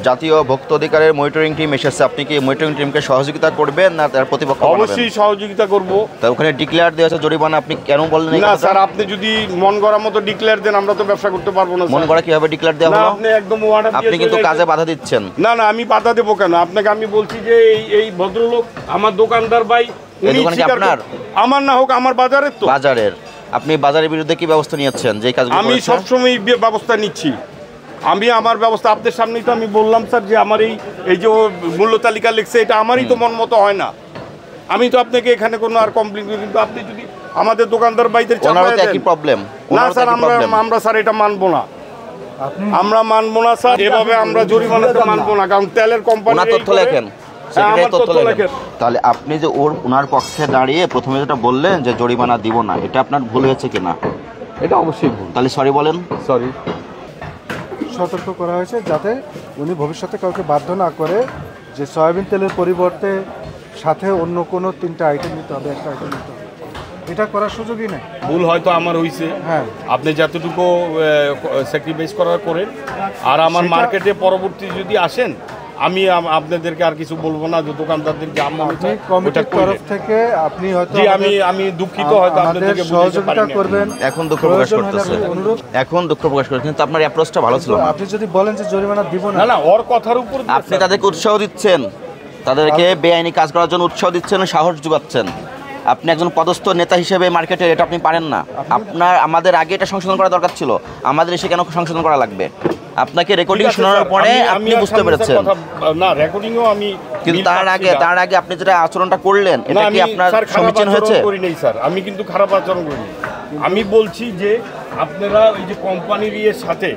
জাতীয় ভোক্তা অধিকারের মনিটরিং টিম এসেছে, আপনি কি মনিটরিং টিমকে সহযোগিতা করবেন না তার প্রতিপক্ষ? অবশ্যই সহযোগিতা করব। তা ওখানে ডিক্লেয়ার দেওয়া আছে জরিমানা, আপনি কেন বললেন না স্যার, আপনি যদি মন গড়া মতো ডিক্লেয়ার দেন আমরা তো ব্যবসা করতে পারবো না। মন গড়া কিভাবে ডিক্লেয়ার দেওয়া হলো? আপনি একদম ওয়ার্ডার দিয়ে, আপনি কিন্তু কাজে বাধা দিচ্ছেন। না না, আমি বাধা দেবো কেন? আপনাকে আমি বলছি যে এই ভদ্রলোক আমার দোকানদার ভাই, এই দোকান কি আপনার? আমার না হোক, আমার বাজারের তো। বাজারের, আপনি বাজারের বিরুদ্ধে কি ব্যবস্থা নিয়েছেন? যে কাজগুলো আমি সবসময় ব্যবস্থা নিচ্ছি, আমি আমার ব্যবস্থা আপনাদের সামনেই তো আমি বললাম স্যার যে আমার এই যে মূল্য তালিকা লিখছে এটা আমারই তো মন মতো হয় না। আমি তো আপনাকে এখানে কোনো আর কমপ্লেন, কিন্তু আপনি যদি আমাদের দোকানদার ভাইদের চাপায় দেন, একই প্রবলেম। না স্যার, আমরা স্যার এটা মানবো না, আমরা মানবো না স্যার, এভাবে আমরা জরিমানাতে মানবো না, কারণ তেলের কোম্পানি তথ্য লেখেন। তাহলে আপনি যে ওনার পক্ষে দাঁড়িয়ে প্রথমে যেটা বললেন যে জরিমানা দিব না, এটা আপনার ভুল হয়েছে কিনা? এটা অবশ্যই ভুল। তাহলে সরি বলেন। সরি। সতর্ক করা হয়েছে যাতে উনি ভবিষ্যতে কাউকে বাধ্য না করে যে সয়াবিন তেলের পরিবর্তে সাথে অন্য কোনো 3টা আইটেম নিতে হবে, 1টা আইটেম নিতে হবে, এটা করার সুযোগই নেই। ভুল হয়তো আমার হয়েছে, হ্যাঁ, আপনি যতটুকু স্যাক্রিফাইস করার করেন, আর আমার মার্কেটে পরবর্তী যদি আসেন আমি আপনাদেরকে আর কিছু বলবো না, যে দোকানদারদেরকে কমিটির তরফ থেকে আপনি হয়তো আমি দুঃখিত, হয়তো আপনাদেরকে সহযোগিতা করবেন। এখন দুঃখ প্রকাশ করতেছেন, এখন দুঃখ প্রকাশ করছেন, কিন্তু আপনার অ্যাপ্রোচটা ভালো ছিল। আপনি যদি বলেন যে জরিমানা দিব না, না ওর কথার উপর আপনি তাদেরকে উৎসাহ দিচ্ছেন, তাদেরকে বেআইনি কাজ করার জন্য উৎসাহ দিচ্ছেন, সাহস যোগাচ্ছেন। আপনি একজন পদস্থ নেতা হিসেবে মার্কেটে এটা আপনি পারেন না। আমাদের আগে এটা সংশোধন করা দরকার ছিল, আমাদের এসে কেন সংশোধন করা লাগবে? আপনাকে রেকর্ডিং শোনানোর পরে আপনি বুঝতে পেরেছেন। না, রেকর্ডিংও আমি, কিন্তু তার আগে আপনি যেটা আচরণটা করলেন এটা কি আপনার সমীচীন হয়েছে? করি নাই স্যার, আমি কিন্তু খারাপ আচরণ করিনি। আমি বলছি যে আপনারা ওই যে কোম্পানির সাথে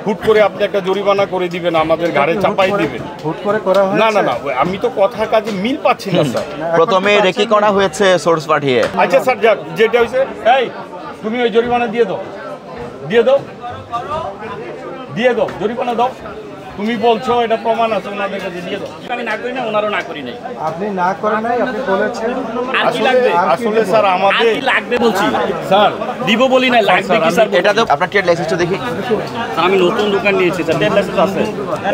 হুট করে আপনি একটা জরিমানা করে দিবেন, আমাদের ঘাড়ে চাপাই দিবেন, হুট করে করা হয়েছে। না না না, আমি তো কথার কাজে মিল পাচ্ছি না স্যার। প্রথমে রেকি করা হয়েছে সোর্স পাঠিয়ে। আচ্ছা স্যার, যাক, যেটা হয়েছে, এই তুমি ওই জরিমানা দিয়ে দাও, জরিমানা দাও। তুমি বলছো এটা প্রমাণ আছে ওনাদের কাছে, দিয়ে দাও। আমি না করি না, ওনারও না করি নাই। আপনি না করেন নাই, আপনি বলেছেন। আসলে স্যার আমাদের কি লাগবে বলছি স্যার, দিব বলি না, লাগবে কি স্যার? এটা তো আপনার ট্রেড লাইসেন্সটা দেখি। আমি নতুন দোকান নিয়েছি স্যার, ট্রেড লাইসেন্স আছে।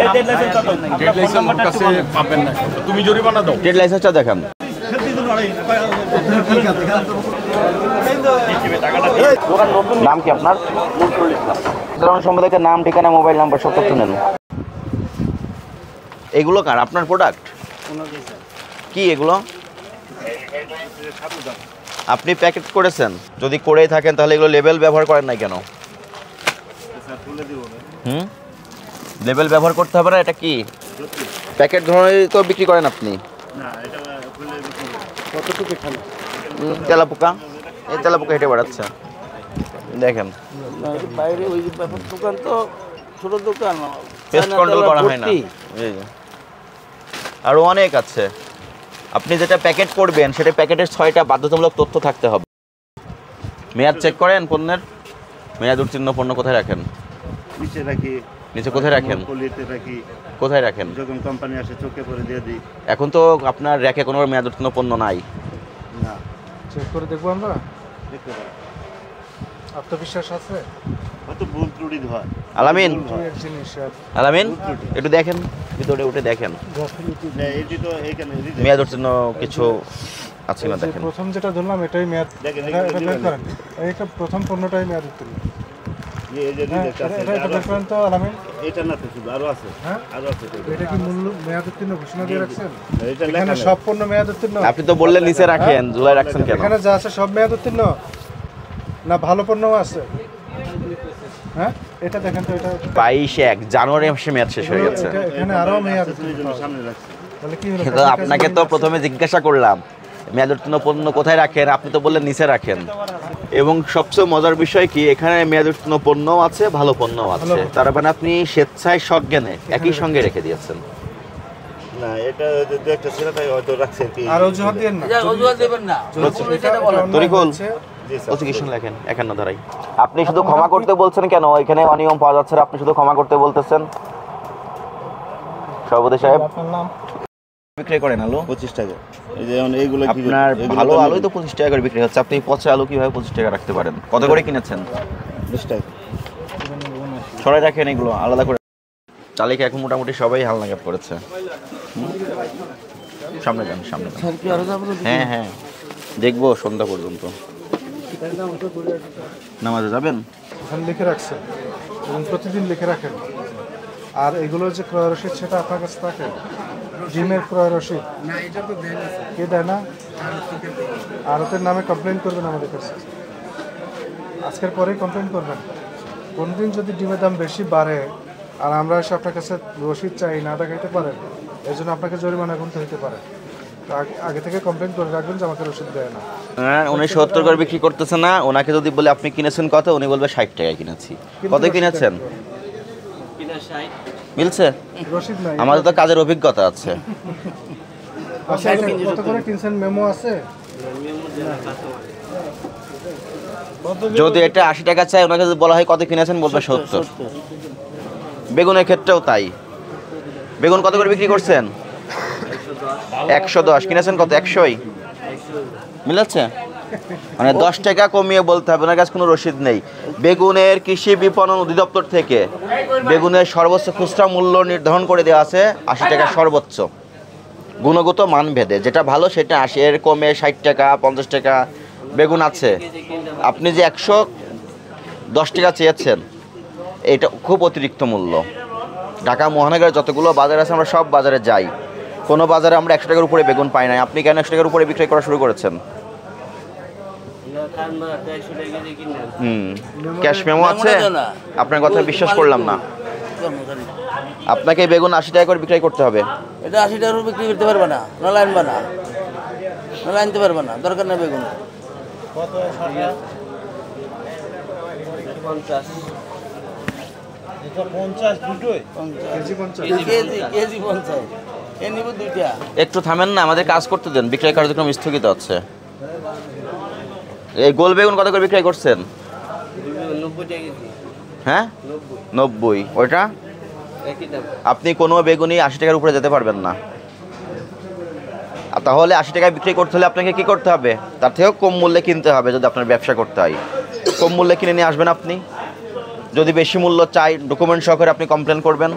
এই ট্রেড লাইসেন্সটা দাও। ট্রেড লাইসেন্স আমার কাছে পাবেন না, তুমি জরিমানা দাও। ট্রেড লাইসেন্সটা দেখান। নাম কি আপনার? সম্পাদকের নাম, ঠিকানা, মোবাইল নাম্বার সব তথ্য নেন। এগুলো কার? আপনার প্রোডাক্ট কি এগুলো? আপনি প্যাকেট করেছেন? যদি করেই থাকেন তাহলে এগুলো লেবেল ব্যবহার করেন নাই কেন? লেবেল ব্যবহার করতে হবে না? এটা কি প্যাকেট ধরনের তো বিক্রি করেন আপনি? তেলাপোকা, এই তেলাপোকা হেঁটে বেড়াচ্ছে, দেখেন। বাইরে ওই দোকান তো ছোট দোকান, পেস্ট কন্ট্রোল করা হয় না। আরও অনেক আছে। আপনি যেটা প্যাকেট করবেন সেটা প্যাকেটের 6টা বাধ্যতামূলক তথ্য থাকতে হবে। মেয়াদ চেক করেন পণ্যের? মেয়াদ উত্তীর্ণ পণ্য কোথায় রাখেন? নিচে রাখি। নিচে কোথায় রাখেন? পলিতে রাখি। কোথায় রাখেন? যখন কোম্পানি আসে চোখে পরে দিয়ে দিই। এখন তো আপনার র্যাকে কোনো মেয়াদ উত্তীর্ণ পণ্য নাই। না, চেক করে দেখবো আমরা। দেখতে পারি। আত্মবিশ্বাস আছে? হয়তো ভুল ত্রুটি হয়। আলামিন, একটু দেখেন, ভিতরে উঠে দেখেন মেয়াদ উত্তীর্ণ কিছু আছে না। দেখেন প্রথম যেটা ধরলাম এটাই মেয়াদ, এটা প্রথম পণ্যটাই মেয়াদ উত্তীর্ণ। আপনি তো বললেন নিচে রাখেন, ঝুলাই রাখছেন কেন? এখানে যা আছে সব মেয়াদ উত্তীর্ণ না? ভালো পণ্যও আছে। হ্যাঁ, এটা দেখেন তো, এটা 22/1 জানুয়ারি মাসে মেয়াদ শেষ হয়ে গেছে। এখানে আরো মেয়াদ আপনাকে তো প্রথমে জিজ্ঞাসা করলাম মেয়াদ উত্তীর্ণ পণ্য কোথায় রাখেন, আপনি তো বললেন নিচে রাখেন। এবং সবচেয়ে মজার বিষয় কি, এখানে মেয়াদ উত্তীর্ণ পণ্যও আছে, ভালো পণ্যও আছে। তার মানে আপনি স্বেচ্ছায় সজ্ঞানে একই সঙ্গে রেখে দিয়েছেন। না, এটা যদি একটা ছেলে তাই হয়তো রাখছেন কি। আর অজুহাত দেন না, অজুহাত দেবেন না। তরিকুল প্রসিকিউশন লেখেন 51 ধারায়। আপনি শুধু ক্ষমা করতে বলছেন কেন? এখানে অনিয়ম পাওয়া যাচ্ছে, আপনি শুধু ক্ষমা করতে বলতেছেন। সভাপতি সাহেব, আপনার নাম? বিক্রি করেন আলু 25 টাকা। এই যে এইগুলো কি আপনার ভালো আলুই তো 25 টাকা করে বিক্রি হচ্ছে, আপনি পচা আলু কিভাবে 25 টাকা রাখতে পারেন? কত করে কিনেছেন? 20 টাকা। সরাই রাখেন এগুলো আলাদা করে। তালিকা এখন মোটামুটি সবাই হালনাগাদ করেছে। সামনে যান, সামনে যান। হ্যাঁ হ্যাঁ, দেখবো সন্ধ্যা পর্যন্ত। নামাজে যাবেন? এখানে লিখে রাখছে এবং প্রতিদিন লিখে রাখেন। আর এগুলো যে ক্রয় রসিদ সেটা আপনার কাছে থাকে? ডিমের ক্রয় রসিদ কে দেয় না? আড়তের নামে কমপ্লেন করবেন আমাদের কাছে, আজকের পরেই কমপ্লেন করবেন। কোনদিন যদি ডিমের দাম বেশি বাড়ে আর আমরা এসে আপনার কাছে রসিদ চাই না দেখাইতে পারেন, এই জন্য আপনাকে জরিমানা গুনতে হতে পারে। তো আগে থেকে কমপ্লেন করে রাখবেন যে আমাকে রসিদ দেয় না। হ্যাঁ, উনি 70 করে বিক্রি করতেছে না। ওনাকে যদি বলে আপনি কিনেছেন কত, উনি বলবে 60 টাকায় কিনেছি। কত কিনেছেন? মিলছে? রসিদ নাই। আমাদের তো কাজের অভিজ্ঞতা আছে। কত করে কিনছেন মেমো আছে? যদি এটা 80 টাকা চাই, ওনাকে যদি বলা হয় কত কিনেছেন, বলবে 70। বেগুনের ক্ষেত্রেও তাই। বেগুন কত করে বিক্রি করছেন? 110। কিনেছেন কত? 100ই মিলাচ্ছে। মানে 10 টাকা কমিয়ে বলতে হবে, ওনার কাছে কোনো রসিদ নেই। বেগুনের কৃষি বিপণন অধিদপ্তর থেকে বেগুনের সর্বোচ্চ খুচরা মূল্য নির্ধারণ করে দেওয়া আছে 80 টাকা সর্বোচ্চ, গুণগত মান ভেদে। যেটা ভালো সেটা 80, এর কমে 60 টাকা 50 টাকা বেগুন আছে। আপনি যে 110 টাকা চেয়েছেন, এটা খুব অতিরিক্ত মূল্য। ঢাকা মহানগরের যতগুলো বাজার আছে, আমরা সব বাজারে যাই, কোনো বাজারে আমরা 100 টাকার উপরে বেগুন পাই না। আপনি কেন 100 টাকার উপরে বিক্রয় করা শুরু করেছেন? ক্যাশ মেমো আছে? আপনার কথা বিশ্বাস করলাম না। আপনাকে বেগুন 80 টাকা করে বিক্রয় করতে হবে। এটা 80 টাকার উপর বিক্রি করতে পারবে না, নাহলে আনবে না, নাহলে আনতে পারবে না, দরকার নেই বেগুন। কেজি 50, এ নিব 2টা। একটু থামেন না, আমাদের কাজ করতে দেন। বিক্রয় কার্যক্রম স্থগিত আছে। এই গোল বেগুন কত করে বিক্রয় করছেন? 90 টাকা কেজি। হ্যাঁ 90। ওইটা একই দাম। আপনি কোনো বেগুনই 80 টাকার উপরে যেতে পারবেন না। আর তাহলে 80 টাকায় বিক্রি করতে হলে আপনাকে কি করতে হবে? তার থেকেও কম মূল্যে কিনতে হবে। যদি আপনার ব্যবসা করতে হয়, কম মূল্যে কিনে নিয়ে আসবেন আপনি। যদি বেশি মূল্য চাই, ডকুমেন্ট সহকারে আপনি কমপ্লেন করবেন।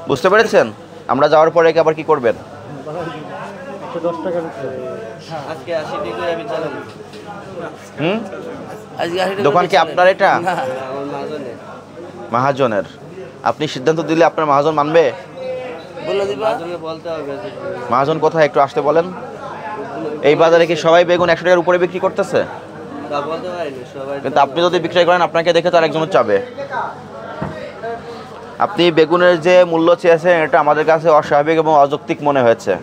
বুঝতে পেরেছেন? আমরা যাওয়ার পরে আবার কি করবেন? আজকে 80 টাকা আমি চালাবো। হুম, আজকে 80 টাকা দোকান কি আপনার? এটা না, আমার মাঝনে মহাজনের। আপনি সিদ্ধান্ত দিলে আপনার মহাজন মানবে? বলে দিবা, মাঝনে বলতে হবে। মহাজন কোথায় একটু আসতে বলেন। এই বাজারে কি সবাই বেগুন 100 টাকার উপরে বিক্রি করতেছে? তা বলতে পারিনি সবাই। কিন্তু আপনি যদি বিক্রয় করেন, আপনাকে দেখে তো আরেকজন চাবে। আপনি বেগুনের যে মূল্য চেয়েছেন, এটা আমাদের কাছে অস্বাভাবিক এবং অযৌক্তিক মনে হয়েছে।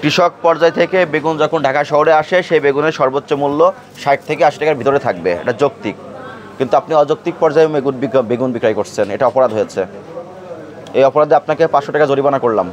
কৃষক পর্যায় থেকে বেগুন যখন ঢাকা শহরে আসে, সেই বেগুনের সর্বোচ্চ মূল্য 60 থেকে 80 টাকার ভিতরে থাকবে, এটা যৌক্তিক। কিন্তু আপনি অযৌক্তিক পর্যায়ে বেগুন বিক্রয় করছেন, এটা অপরাধ হয়েছে। এই অপরাধে আপনাকে 500 টাকা জরিমানা করলাম।